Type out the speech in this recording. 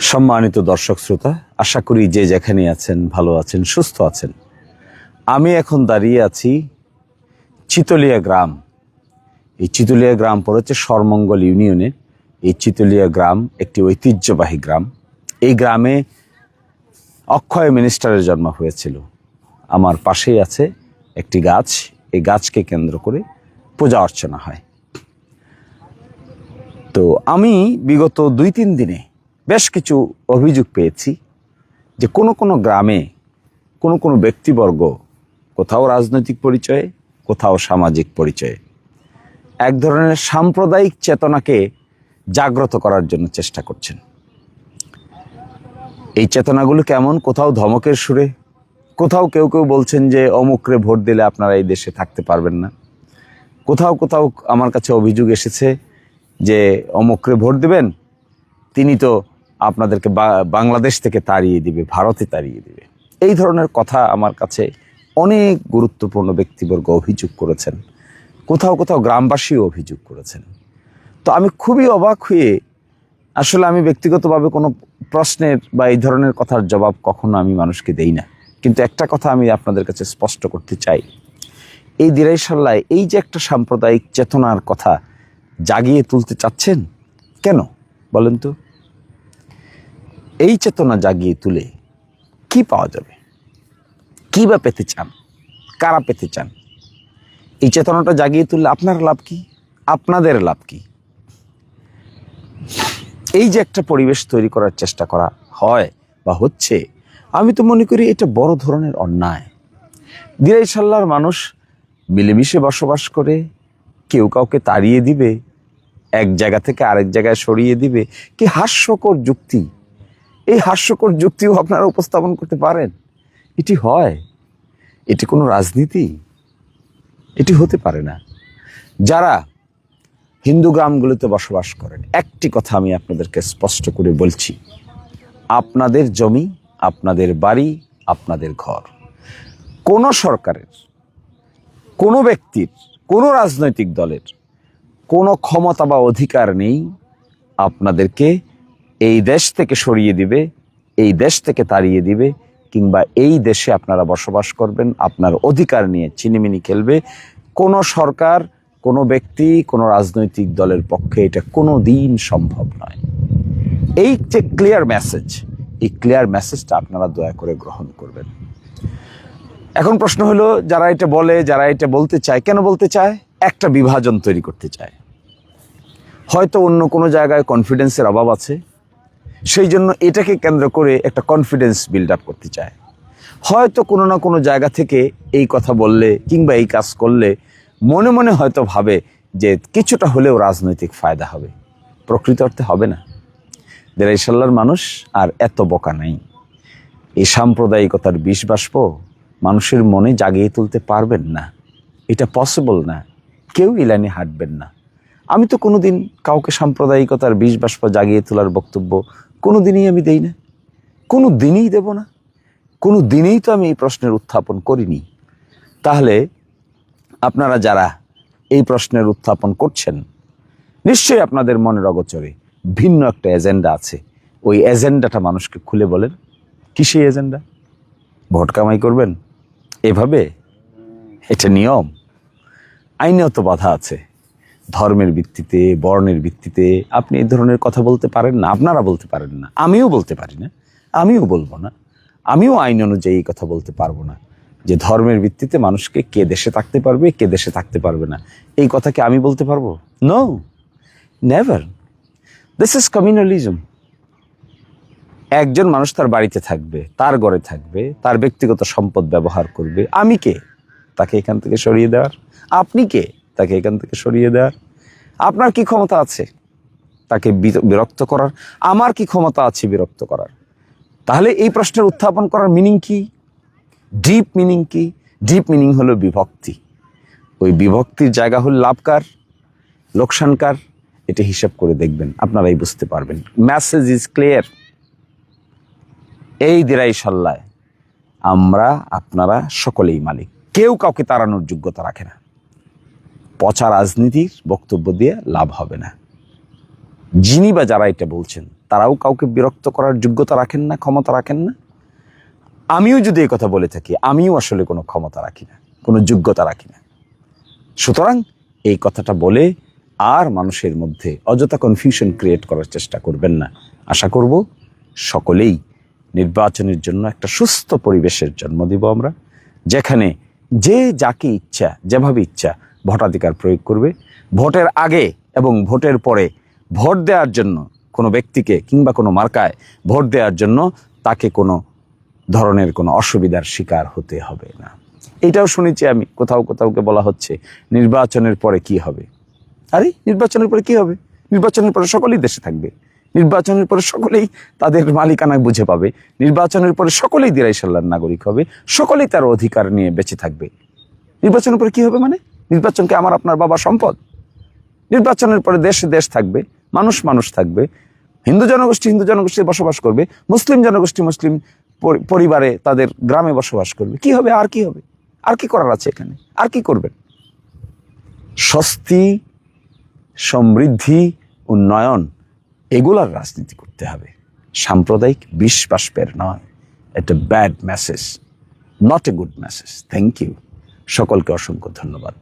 সম্মানিত দর্শক শ্রোতা, আশা করি যে যেখানে আছেন ভালো আছেন, সুস্থ আছেন। আমি এখন দাঁড়িয়ে আছি চিতলিয়া গ্রাম। এই চিতলিয়া গ্রাম পড়েছে সরমঙ্গল ইউনিয়নের। এই চিতলিয়া গ্রাম একটি ঐতিহ্যবাহী গ্রাম। এই গ্রামে অক্ষয় মিনিস্টারের জন্ম হয়েছিল। আমার পাশেই আছে একটি গাছ, এই গাছকে কেন্দ্র করে পূজা অর্চনা হয়। তো আমি বিগত 2-3 দিনে বেশ কিছু অভিযোগ পেয়েছি যে কোনো গ্রামে কোনো ব্যক্তিবর্গ কোথাও রাজনৈতিক পরিচয়ে, কোথাও সামাজিক পরিচয়ে এক ধরনের সাম্প্রদায়িক চেতনাকে জাগ্রত করার জন্য চেষ্টা করছেন। এই চেতনাগুলো কেমন? কোথাও ধমকের সুরে, কোথাও কেউ বলছেন যে অমুকরে ভোট দিলে আপনারা এই দেশে থাকতে পারবেন না। কোথাও আমার কাছে অভিযোগ এসেছে যে অমুকরে ভোট দিবেন, তিনি তো আপনাদেরকে বাংলাদেশ থেকে তাড়িয়ে দিবে, ভারতে তাড়িয়ে দিবে। এই ধরনের কথা আমার কাছে অনেক গুরুত্বপূর্ণ ব্যক্তিবর্গ অভিযোগ করেছেন। কোথাও গ্রামবাসীও অভিযোগ করেছেন। তো আমি খুবই অবাক হয়ে, আসলে আমি ব্যক্তিগতভাবে কোনো প্রশ্নের বা এই ধরনের কথার জবাব কখনো আমি মানুষকে দেই না, কিন্তু একটা কথা আমি আপনাদের কাছে স্পষ্ট করতে চাই। এই দিরাইশাল্লায় এই যে একটা সাম্প্রদায়িক চেতনার কথা জাগিয়ে তুলতে চাচ্ছেন, কেন বলেন তো? এই চেতনা জাগিয়ে তুলে কি পাওয়া যাবে? কি বা পেতে চান? কারা পেতে চান? এই চেতনাটা জাগিয়ে তুললে আপনার লাভ কি? আপনাদের লাভ কি? এই যে একটা পরিবেশ তৈরি করার চেষ্টা করা হয় বা হচ্ছে, আমি তো মনে করি এটা বড় ধরনের অন্যায়। দিরাইশাল্লার মানুষ মিলেমিশে বসবাস করে, কেউ কাউকে তাড়িয়ে দিবে, এক জায়গা থেকে আরেক জায়গায় সরিয়ে দিবে। কি হাস্যকর যুক্তি! এই হাস্যকর যুক্তিও আপনারা উপস্থাপন করতে পারেন? এটি হয়? এটি কোনো রাজনীতি? এটি হতে পারে না। যারা হিন্দু গ্রামগুলোতে বসবাস করেন, একটি কথা আমি আপনাদেরকে স্পষ্ট করে বলছি, আপনাদের জমি, আপনাদের বাড়ি, আপনাদের ঘর, কোনো সরকারের, কোনো ব্যক্তির, কোনো রাজনৈতিক দলের কোনো ক্ষমতা বা অধিকার নেই আপনাদেরকে এই দেশ থেকে সরিয়ে দিবে, এই দেশ থেকে তাড়িয়ে দিবে, কিংবা এই দেশে আপনারা বসবাস করবেন আপনার অধিকার নিয়ে চিনিমিনি খেলবে। কোনো সরকার, কোনো ব্যক্তি, কোনো রাজনৈতিক দলের পক্ষে এটা কোনো দিন সম্ভব নয়। এই যে ক্লিয়ার মেসেজ, এই ক্লিয়ার মেসেজটা আপনারা দয়া করে গ্রহণ করবেন। এখন প্রশ্ন হলো, যারা এটা বলে, যারা এটা বলতে চায়, কেন বলতে চায়? একটা বিভাজন তৈরি করতে চায়। হয়তো অন্য কোনো জায়গায় কনফিডেন্সের অভাব আছে, সেই জন্য এটাকে কেন্দ্র করে একটা কনফিডেন্স বিল্ড আপ করতে চায়। হয়তো কোনো না কোনো জায়গা থেকে এই কথা বললে কিংবা এই কাজ করলে মনে মনে হয়তো ভাবে যে কিছুটা হলেও রাজনৈতিক ফায়দা হবে। প্রকৃত অর্থে হবে না। দিরাইশাল্লার মানুষ আর এত বোকা নাই। এই সাম্প্রদায়িকতার বিষ বাষ্প মানুষের মনে জাগিয়ে তুলতে পারবেন না, এটা পসিবল না। কেউ এই লাইনে হাঁটবেন না। আমি তো কোনোদিন কাউকে সাম্প্রদায়িকতার বিষ বাষ্প জাগিয়ে তোলার বক্তব্য কোনোদিনই আমি দেই না, কোনো দিনই দেব না, কোনো দিনেই তো আমি এই প্রশ্নের উত্থাপন করিনি। তাহলে আপনারা যারা এই প্রশ্নের উত্থাপন করছেন, নিশ্চয়ই আপনাদের মনের অগোচরে ভিন্ন একটা এজেন্ডা আছে। ওই এজেন্ডাটা মানুষকে খুলে বলেন। কি সেই এজেন্ডা? ভোট কামাই করবেন এভাবে? এটা নিয়ম। আইনেও তো বাধা আছে। ধর্মের ভিত্তিতে, বর্ণের ভিত্তিতে আপনি এই ধরনের কথা বলতে পারেন না, আপনারা বলতে পারেন না, আমিও বলতে পারি না, আমিও বলবো না। আমিও আইন অনুযায়ী এই কথা বলতে পারবো না যে ধর্মের ভিত্তিতে মানুষকে কে দেশে থাকতে পারবে, কে দেশে থাকতে পারবে না, এই কথা কি আমি বলতে পারবো? No, never. This is communalism. একজন মানুষ তার বাড়িতে থাকবে, তার ঘরে থাকবে, তার ব্যক্তিগত সম্পদ ব্যবহার করবে। আমি কে তাকে এখান থেকে সরিয়ে দেওয়ার? আপনি কে তাকে এখান থেকে সরিয়ে দেওয়ার? আপনার কি ক্ষমতা আছে তাকে বিরক্ত করার? আমার কি ক্ষমতা আছে বিরক্ত করার? তাহলে এই প্রশ্নের উত্থাপন করার মিনিং কি? ডিপ মিনিং কি? ডিপ মিনিং হলো বিভক্তি। ওই বিভক্তির জায়গা হল লাভকার, লোকসানকার। এটা হিসাব করে দেখবেন, আপনারাই বুঝতে পারবেন। Message is clear. এই দিরাইশাল্লায় আমরা, আপনারা সকলেই মালিক। কেউ কাউকে তাড়ানোর যোগ্যতা রাখে না। পচা রাজনীতির বক্তব্য দিয়ে লাভ হবে না। যিনি বা যারা এটা বলছেন তারাও কাউকে বিরক্ত করার যোগ্যতা রাখেন না, ক্ষমতা রাখেন না। আমিও যদি এই কথা বলে থাকি, আমিও আসলে কোনো ক্ষমতা রাখি না, কোনো যোগ্যতা রাখি না। সুতরাং এই কথাটা বলে আর মানুষের মধ্যে অযথা কনফিউশন ক্রিয়েট করার চেষ্টা করবেন না। আশা করব সকলেই নির্বাচনের জন্য একটা সুস্থ পরিবেশের জন্ম দিব আমরা, যেখানে যে যাকে ইচ্ছা যেভাবে ইচ্ছা ভোটাধিকার প্রয়োগ করবে। ভোটের আগে এবং ভোটের পরে ভোট দেওয়ার জন্য কোনো ব্যক্তিকে কিংবা কোনো মার্কায় ভোট দেওয়ার জন্য তাকে কোনো ধরনের কোনো অসুবিধার শিকার হতে হবে না। এটাও শুনেছি আমি কোথাওকে বলা হচ্ছে নির্বাচনের পরে কি হবে। আরে নির্বাচনের পরে কি হবে? নির্বাচনের পরে সকলেই দেশে থাকবে, নির্বাচনের পরে সকলেই তাদের মালিকানা বুঝে পাবে, নির্বাচনের পরে সকলেই দিরাইশাল্লার নাগরিক হবে, সকলেই তার অধিকার নিয়ে বেঁচে থাকবে। নির্বাচনের পরে কি হবে মানে? নির্বাচনকে আমার আপনার বাবা সম্পদ। নির্বাচনের পরে দেশে দেশ থাকবে, মানুষ থাকবে, হিন্দু জনগোষ্ঠী বসবাস করবে, মুসলিম জনগোষ্ঠী মুসলিম পরিবারে তাদের গ্রামে বসবাস করবে। কি হবে? আর কি হবে? আর কি করার আছে এখানে? আর কি করবেন? স্বস্তি, সমৃদ্ধি, উন্নয়ন, এগুলার রাজনীতি করতে হবে, সাম্প্রদায়িক বিশ্বাসের নয়। এটা bad message, not a good message. Thank you, সকলকে অসংখ্য ধন্যবাদ।